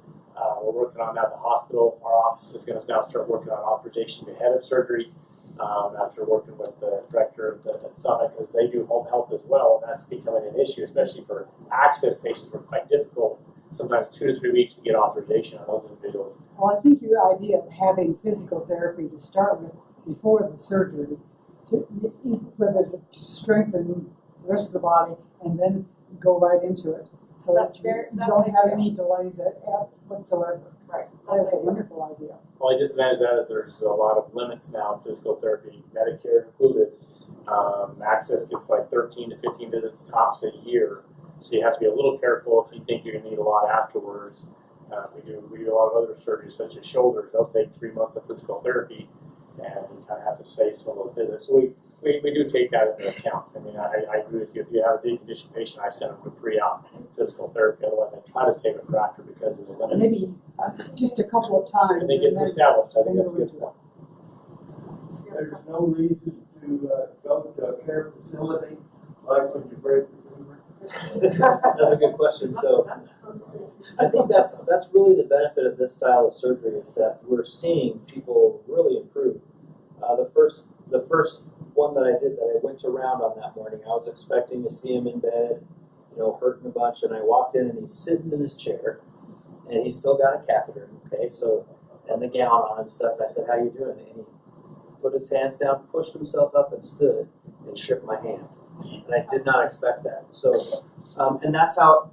We're working on that at the hospital. Our office is going to now start working on authorization ahead of surgery. After working with the director of the Summit, because they do home health as well, and that's becoming an issue, especially for access patients. We're quite difficult, sometimes 2 to 3 weeks to get authorization on those individuals. Well, I think your idea of having physical therapy to start with before the surgery, whether to strengthen the rest of the body and then go right into it. So That's that you that's don't have ideal. any delays whatsoever. Right. That's a wonderful idea. Only disadvantage of that is there's a lot of limits now in physical therapy, Medicare included. Access gets like 13 to 15 visits tops a year, so you have to be a little careful if you think you're going to need a lot afterwards. We do a lot of other surgeries such as shoulders. They'll take 3 months of physical therapy, and you kind of have to save some of those visits. So we do take that into account. I mean, I agree with you. If you have a deconditioned patient, I send them to pre-op physical therapy. Otherwise, I try to save it for after because of the limits. Maybe just a couple of times. And they get established. I think that's a good point. There's no reason to go to a care facility like when you break the femur. That's a good question. So I think that's really the benefit of this style of surgery is that we're seeing people really improve. The first one that I did that I went around on that morning, I was expecting to see him in bed, hurting a bunch, and I walked in and he's sitting in his chair, and he's still got a catheter, okay, so, and the gown on and stuff. I said, "How you doing?" And he put his hands down, pushed himself up and stood and shook my hand. And I did not expect that. So, and that's how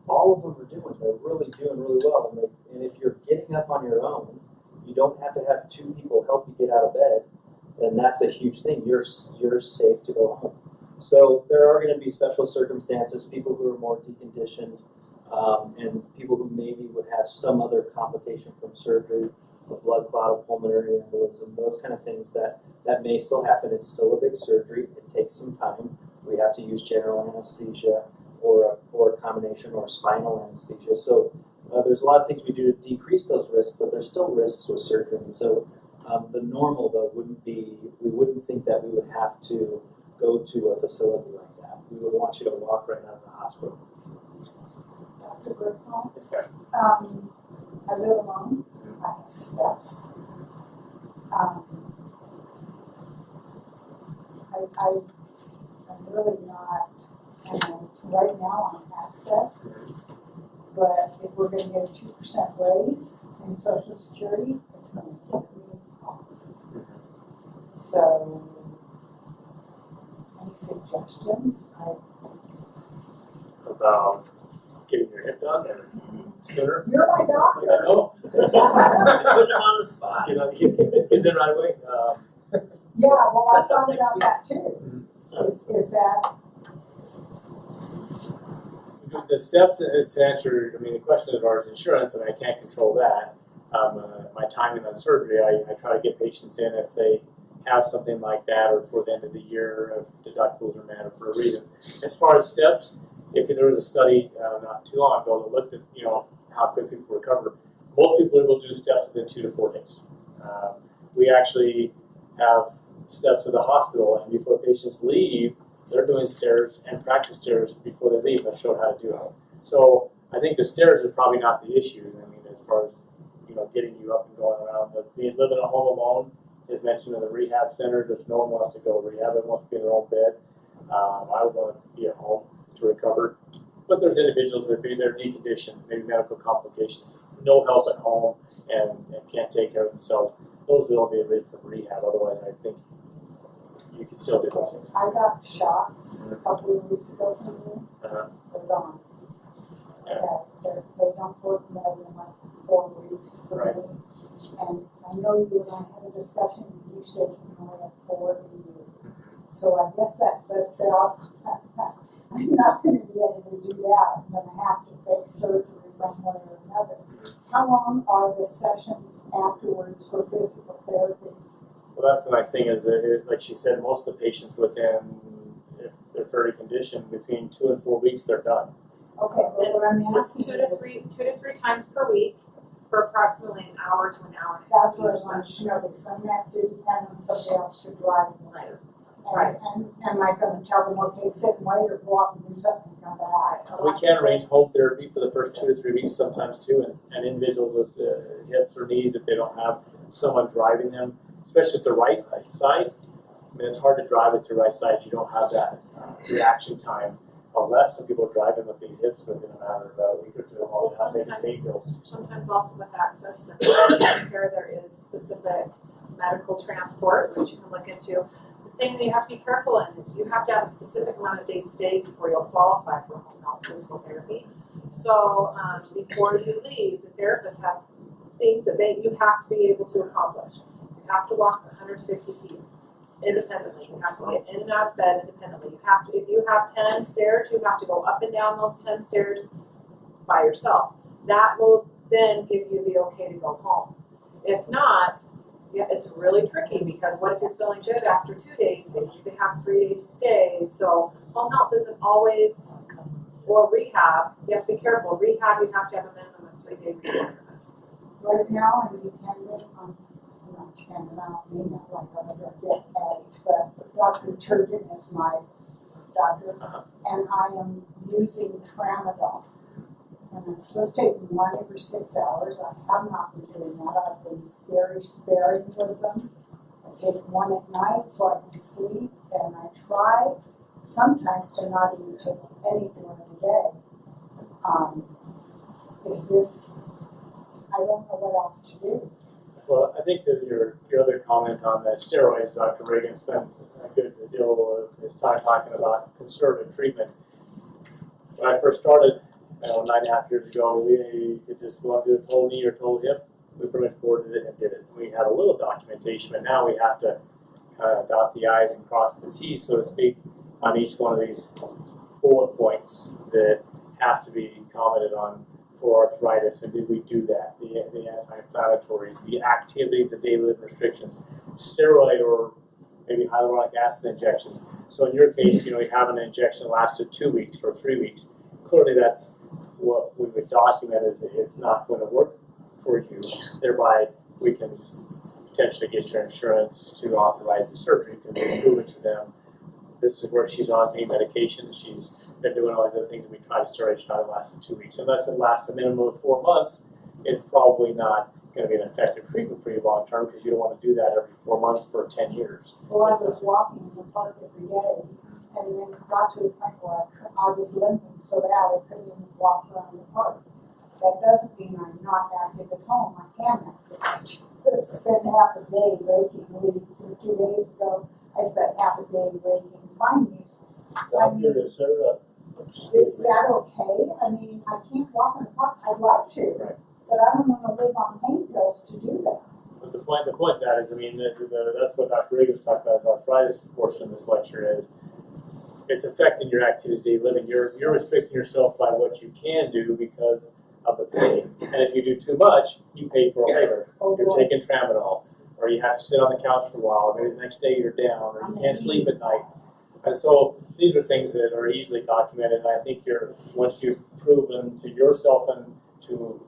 all of them are doing. They're really doing really well. And if you're getting up on your own, you don't have to have 2 people help you get out of bed, then that's a huge thing. You're safe to go home. So there are going to be special circumstances, people who are more deconditioned, and people who maybe would have some other complication from surgery, a blood clot, a pulmonary embolism, those kind of things that may still happen. It's still a big surgery. It takes some time. We have to use general anesthesia or a combination or spinal anesthesia. So there's a lot of things we do to decrease those risks, but there's still risks with surgery. And so the normal, though, we wouldn't think that we would have to go to a facility like that. We would want you to walk right out of the hospital. Dr. Brimhall, I live alone. I have steps. I'm really not, right now on access, but if we're going to get a 2% raise in Social Security, it's going to take me off. So, any suggestions? About getting your hip done or sooner? You're my doctor. I know. Putting them on the spot. Get them right away. Yeah, well, I Set up thought next about week. that too. Is that, The steps is to answer, I mean, the question as far as insurance, and I can't control that. My timing on surgery, I try to get patients in if they have something like that, or before the end of the year, if deductibles are met, or for a reason. As far as steps, if there was a study not too long ago that looked at, how quick people recover, most people will do steps within 2 to 4 days. We actually have steps at the hospital, and before patients leave, they're doing stairs and practice stairs before they leave. I've showed how to do it. So I think the stairs are probably not the issue. I mean, as far as getting you up and going around. But living at home alone is mentioned in the rehab center. There's no one wants to go to rehab. Everyone wants to be in their own bed. I would want to be at home to recover. But there's individuals that they're deconditioned, maybe medical complications, no help at home, and can't take care of themselves. Those will be ready for rehab. Otherwise, I think you can still do those things. I got shots a couple of weeks ago from you. They're gone. Yeah. They don't work more than like 4 weeks for Right. me. And I know you and I had a discussion, and you said you can only have 4 in you. So I guess that lets out, I'm not going to be able to do that. I'm going to have to fix surgery one way or another. How long are the sessions afterwards for physical therapy? Well, that's the nice thing is that, like she said, most of the patients within, if they're fairly conditioned, between 2 and 4 weeks, they're done. Okay, but what I'm It's asking 2 to is, 3 times per week for approximately an hour to an hour and a half. that's what I each want to session. know, because I'm going to have to depend on somebody else to drive me. Right. And, Right. and am I going to tell them, okay, sit and wait, or go off and do something and come back? We can arrange home therapy for the first 2 to 3 weeks sometimes too, and individuals with hips or knees, if they don't have someone driving them, especially with the right side. I mean, it's hard to drive with your right side. You don't have that reaction time. On left, some people are driving with these hips within a matter of a week or two, Well, without taking pain pills. sometimes also with access and care, there is specific medical transport, which you can look into. The thing that you have to be careful in is you have to have a specific amount of days stay before you'll qualify for home health physical therapy. So before you leave, the therapists have things that you have to be able to accomplish. You have to walk 150 feet independently. You have to get in and out of bed independently. You have to, if you have 10 stairs, you have to go up and down those 10 stairs by yourself. That will then give you the okay to go home. If not, it's really tricky because what if you're feeling good after 2 days? Maybe you can have 3 days stays. So home health isn't always, or rehab. You have to be careful. Rehab, you have to have a minimum of 3 days requirement. Right now, I'm dependent on, not dependent, I don't mean that like I'm a drug addict, but Dr. Turgeon is my doctor, and I am using tramadol. And I'm supposed to take one every 6 hours. I have not been doing that. I've been very sparing with them. I take one at night so I can sleep, and I try sometimes to not even take anything during the day. Is this, I don't know what else to do. Well, I think that your other comment on the steroids, Dr. Reagan spent a good deal of his time talking about conservative treatment. When I first started, 9.5 years ago, we could just go into a total knee or total hip. We pretty much boarded it and did it. We had a little documentation, but now we have to kind of dot the I's and cross the T's, so to speak, on each one of these bullet points that have to be commented on for arthritis. And did we do that? The anti-inflammatories, the activities, the daily living restrictions, steroid or maybe hyaluronic acid injections. So in your case, you have an injection that lasted 2 weeks or 3 weeks. Clearly, that's what we would document is it's not going to work for you. Thereby, we can potentially get your insurance to authorize the surgery. You can prove it to them. This is where she's on pain medication. She's been doing all these other things, and we try to steroid shot it lasted 2 weeks. Unless it lasts a minimum of 4 months, it's probably not going to be an effective treatment for you long term because you don't want to do that every 4 months for 10 years. Well, I was walking in the park every day, and then it got to the point where I was limping so bad I couldn't even walk around the park. That doesn't mean I'm not active at home. I am active. I spent half a day raking leaves, and 2 days ago I spent half a day raking vine leaves. Doctor, is there Is that okay? I mean, I can't walk in the park. I'd like to. Right. but I don't wanna live on pain pills to do that. But the point of that is, I mean, that's what Dr. Reagan was talking about, his arthritis portion of this lecture is, it's affecting your activities of daily living. You're restricting yourself by what you can do because of the pain. And if you do too much, you pay for it later. You're taking tramadol, or you have to sit on the couch for a while, or maybe the next day you're down, or you can't sleep at night. And so these are things that are easily documented, and I think once you've proven to yourself and to,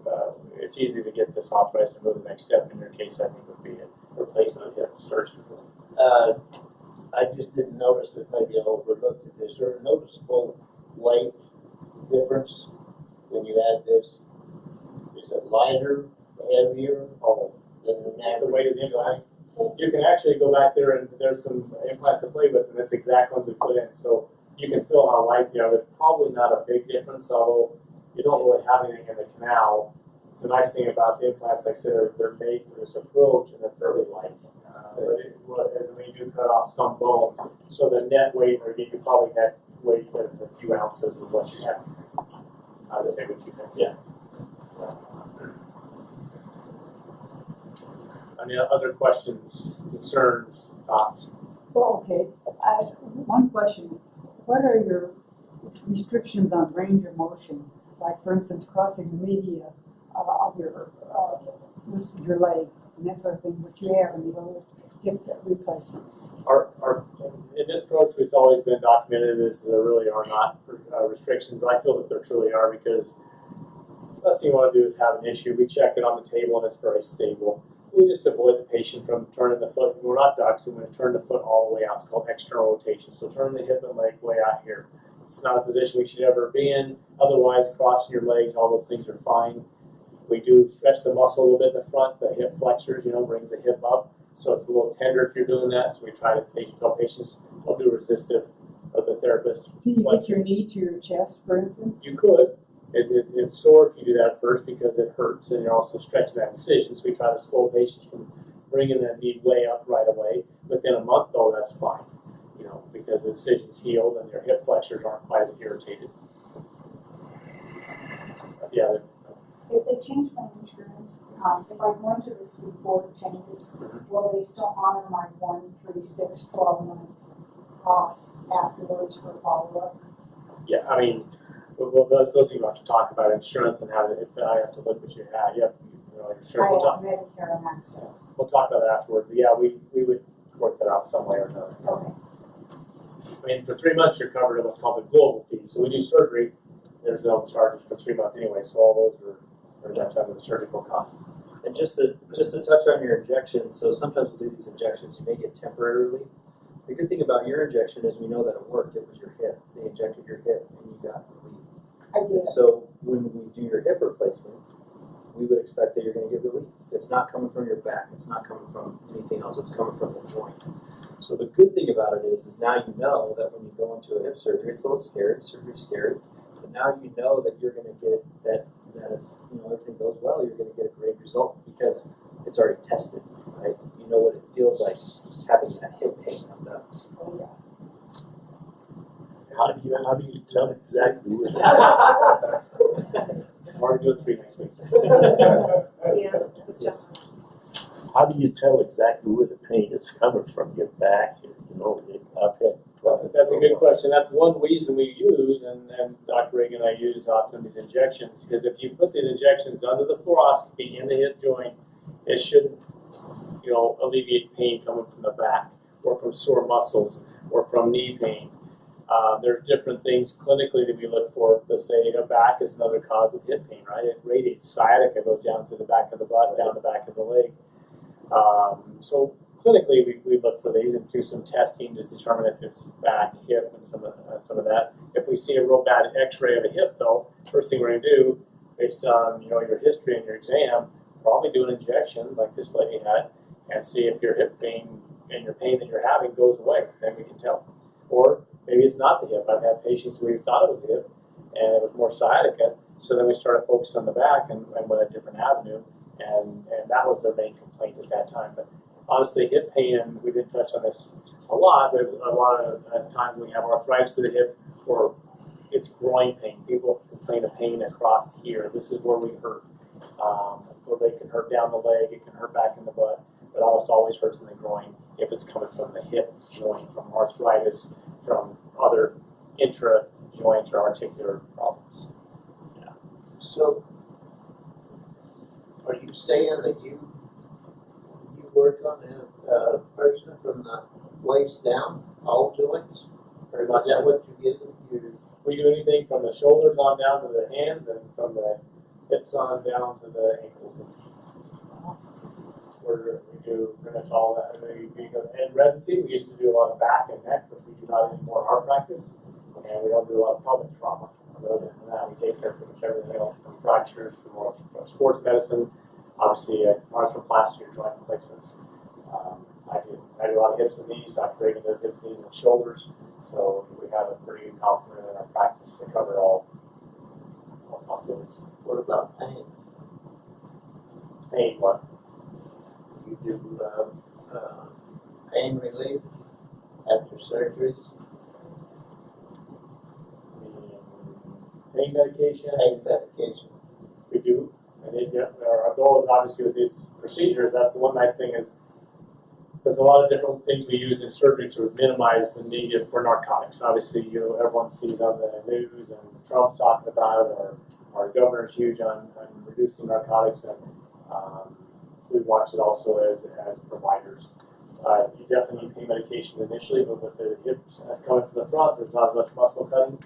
it's easy to get this authorized to move the next step. In your case, I think would be a replacement of hip surgery. I just didn't notice that, maybe I overlooked it. Is there a noticeable weight difference when you add this? Is it lighter, heavier, than the The weight of the average implants. joint? You can actually go back there and there's some implants to play with, and that's the exact ones we put in. So you can feel how light they are. There's probably not a big difference, although you don't really have anything in the canal. It's the nice thing about the implants, like I said, they're made for this approach, and they're fairly light. But when you do cut off some bones, so the net weight, or you could probably net weight a few ounces of what you have. I would say what you have. Yeah. Any other questions, concerns, thoughts? Well, okay, one question, what are your restrictions on range of motion? Like, for instance, crossing the media of your leg, and that sort of thing, which you have in the old hip replacements. In this approach, it's always been documented as there really are not restrictions, but I feel that there truly are, because the last thing you want to do is have an issue. We check it on the table and it's very stable. We just avoid the patient from turning the foot. We're not ducks, and we're going to turn the foot all the way out. It's called external rotation. So turn the hip and leg way out here. It's not a position we should ever be in. Otherwise, crossing your legs, all those things are fine. We do stretch the muscle a little bit in the front. The hip flexors, brings the hip up. So it's a little tender if you're doing that. So we try to tell patients, don't do resistive, or the therapist. Can you get your knee to your chest, for instance? You could. It's sore if you do that first because it hurts, and you're also stretching that incision. So we try to slow patients from bringing that knee way up right away. Within a month, though, that's fine, because the incision's healed and your hip flexors aren't quite as irritated. Yeah. If they change my insurance, if I go into this before it changes, will they still honor my 1, 3, 6, 12-month costs afterwards for follow-up? Yeah, I mean, well, those things you have to talk about insurance and how I have to look what you have. You have, your insurance. I have Medicare and Access. We'll talk about that afterwards. But yeah, we would work that out some way or another. Okay. I mean, for 3 months you're covered in what's called the global fee. So we do surgery. There's no charges for 3 months anyway. So all those are that time of the surgical cost. And just to touch on your injections, so sometimes we'll do these injections, you may get temporary relief. The good thing about your injection is we know that it worked. It was your hip. They injected your hip and you got relief. I did. And so when we do your hip replacement, we would expect that you're going to get relief. It's not coming from your back. It's not coming from anything else. It's coming from the joint. So the good thing about it is now you know that when you go into a hip surgery, it's a little scary. Surgery's scary. But now you know that you're going to get that if everything goes well, you're going to get a great result because it's already tested, right? You know what it feels like having that hip pain come down. Oh, yeah. How do you tell exactly where I'm already doing 3 next week. Yes. How do you tell exactly where the pain is coming from? Your back, I've had. That's a good question. That's one reason we use, and Dr. Reagan and I use often these injections, because if you put these injections under the fluoroscopy in the hip joint, it shouldn't, alleviate pain coming from the back, or from sore muscles, or from knee pain. There's different things clinically that we look for. Let's say a back is another cause of hip pain, right? It radiates sciatica, goes down to the back of the butt, down the back of the leg. So clinically, we look for these and do some testing to determine if it's back, hip, and some of that. If we see a real bad X-ray of a hip, though, first thing we're going to do, based on your history and your exam, probably do an injection like this lady had, and see if your hip pain and your pain that you're having goes away. Then we can tell. Or maybe it's not the hip. I've had patients who we thought it was the hip, and it was more sciatica. So then we started focusing on the back and went a different avenue, and that was their main complaint at that time. But honestly, hip pain, and we didn't touch on this a lot, but a lot of times we have arthritis to the hip, or it's groin pain. People complain of pain across here. This is where we hurt. Or they can hurt down the leg, it can hurt back in the butt, but almost always hurts in the groin if it's coming from the hip joint, from arthritis, from other intra-joint or articular problems. Yeah. So, are you saying that you work on a person from the waist down, all joints? Very much. Is that what you get? We do anything from the shoulders on down to the hands, and from the hips on down to the ankles and feet. We do pretty much all that. In residency, we used to do a lot of back and neck, which we do not anymore in our practice, and we don't do a lot of pelvic trauma. Other than that, we take care of pretty much everything else, from fractures, from sports medicine, obviously arthroplasty or joint replacements. I do a lot of hips and knees. Dr. Reagan does hips, knees, and shoulders. So we have a pretty good complement in our practice to cover all possibilities. What about pain? Pain, what? You do pain relief after surgeries? Pain medication. Pain medication. We do. And our goal is obviously with these procedures, that's the one nice thing is there's a lot of different things we use in surgery to minimize the need for narcotics. Obviously, everyone sees on the news and Trump's talking about it, or our governor's huge on reducing narcotics, and we watch it also as providers. You definitely need pain medication initially, but with the hips coming from the front, there's not as much muscle cutting,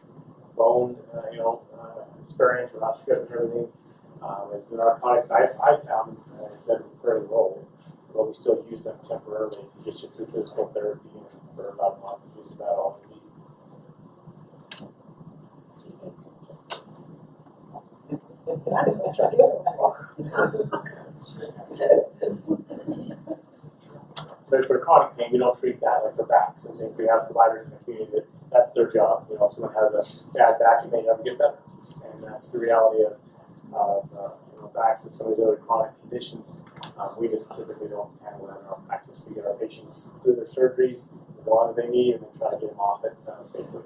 bone, sparing, we're not stripping everything. With the narcotics, I've found that very low, but we still use them temporarily to get you through physical therapy, and for about a month, is about all we need. But for chronic pain, we don't treat that like for backs. I think we have providers in the community that's their job. If someone has a bad back, it may never get better, and that's the reality of backs and some of these other chronic conditions. We just typically don't handle that in our practice. We get our patients through their surgeries as long as they need, and then try to get them off it safely.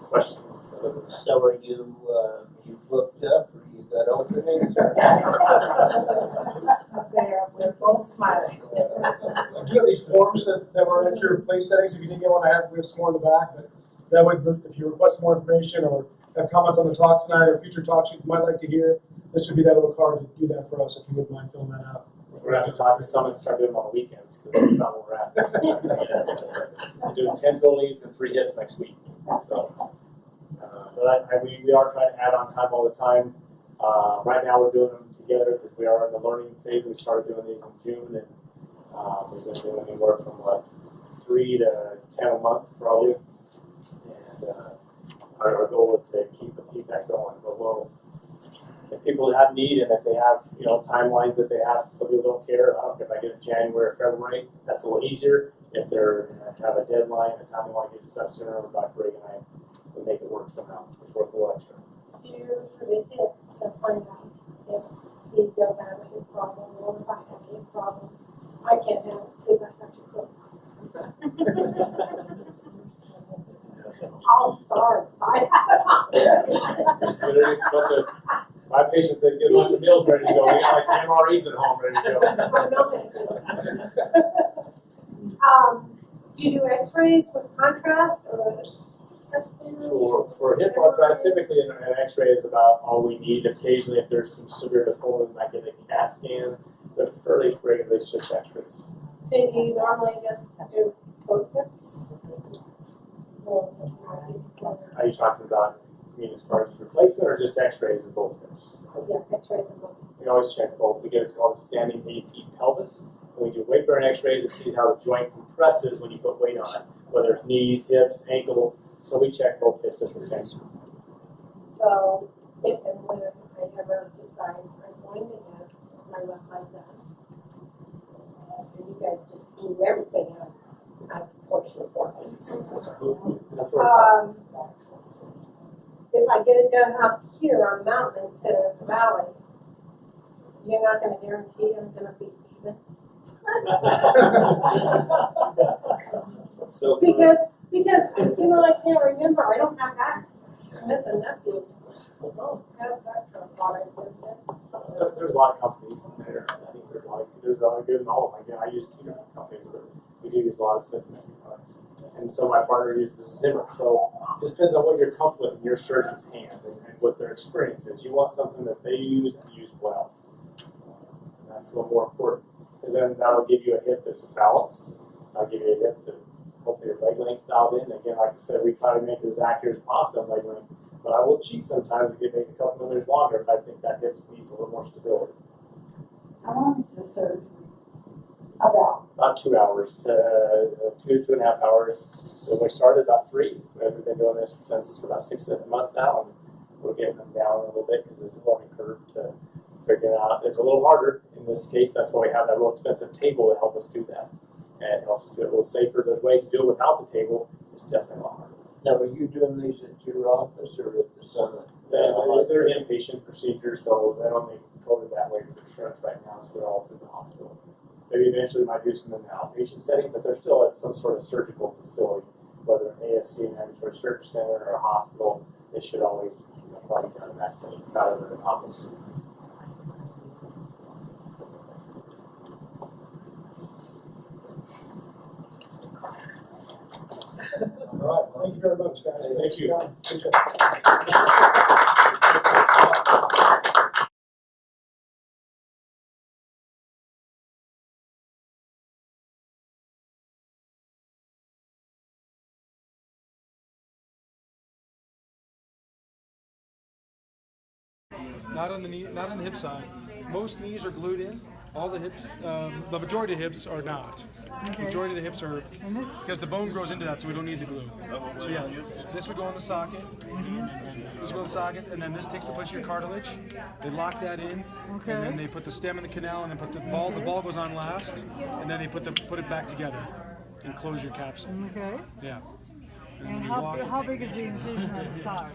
Questions? So are you booked up, or you got openings? We're both smiling. Do you have these forms that were at your place settings? If you didn't get one, we have some more in the back. But that would, if you request more information or have comments on the talk tonight or future talks you might like to hear, this would be that little card to do that for us if you wouldn't mind filling that out. We're going to have to talk to someone and start doing them on the weekends, because that's not where we're at. We're doing 10 total knees and 3 hits next week. So, but we are trying to add on time all the time. Right now we're doing them together because we are in the learning phase. We started doing these in June, and we've been doing anywhere from 3 to 10 a month probably. And our goal is to keep that going. But if people have need, and if they have timelines that they have, some people don't care. I don't care if I get it January or February. That's a little easier. If they have a deadline, a time they want to get this out sooner, Dr. Reagan and I will make it work somehow. It's worth a little extra. Do you for the hips to find out if he does have a hip problem or if I have a hip problem? I can't have it because I have to cook. I'll starve. I have it all. My patients that get a bunch of meals ready to go. We got like MREs at home ready to go. I know that. Do you do X-rays with contrast or? For hip arthritis, typically an X-ray is about all we need. Occasionally, if there's some severe deformity, we might get a CAT scan, but fairly regularly it's just X-rays. So you normally just do both hips? Are you talking about, as far as replacement, or just X-rays in both hips? Yeah, X-rays in both. We always check both. We get it's called a standing AP pelvis. When we do weight bearing X-rays, it sees how the joint compresses when you put weight on it, whether it's knees, hips, ankle. So we check both hips at the same time. So if and when I ever decide I'm going to have my left leg done, and you guys just blew everything out, unfortunately for us. That's where If I get it done up here on the mountain instead of the valley, you're not going to guarantee I'm going to be even. So because I can't remember. I don't have that Smith and Nephew. Oh, have that kind of product with this. There's a lot of companies in there. I think there's a lot of good in all of them. Again, I use 2 different companies, but we do use a lot of Smith and Nephew products. And so my partner uses Zimmer. So it just depends on what you're comfortable with in your surgeon's hands and what their experience is. You want something that they use and use well. And that's what's more important. Because then that'll give you a hip that's balanced. That'll give you a hip that hopefully your leg length's dialed in. Again, like I said, we try to make it as accurate as possible on leg length. But I will cheat sometimes and get maybe a couple millimeters longer if I think that hip needs a little more stability. How long is the surgery? About 2 hours, 2.5 hours. When we started, about 3. We've been doing this since about 6 months now, and we're getting them down a little bit because there's a learning curve to figure it out. It's a little harder in this case. That's why we have that real expensive table to help us do that. And it helps us do it a little safer. There's ways to do it without the table. It's definitely a lot harder. Now, are you doing these at your office or at the summit? They're inpatient procedures, so they don't make coded that way for insurance right now, so they're all through the hospital. Maybe eventually we might do some in the outpatient setting, but they're still at some sort of surgical facility, whether an ASC, an ambulatory surgery center, or a hospital. They should always probably be done in that setting, rather than an office. All right, thank you very much, guys. Thank you. Good job. Not on the knee, not on the hip side. Most knees are glued in. All the hips, the majority of hips are not. The majority of the hips are, because the bone grows into that, so we don't need the glue. So yeah, this would go on the socket. This would go on the socket, and then this takes the place of your cartilage. They lock that in, and then they put the stem in the canal, and then put the ball. The ball goes on last, and then they put it back together and close your capsule. Okay. Yeah. And how big is the incision on the side?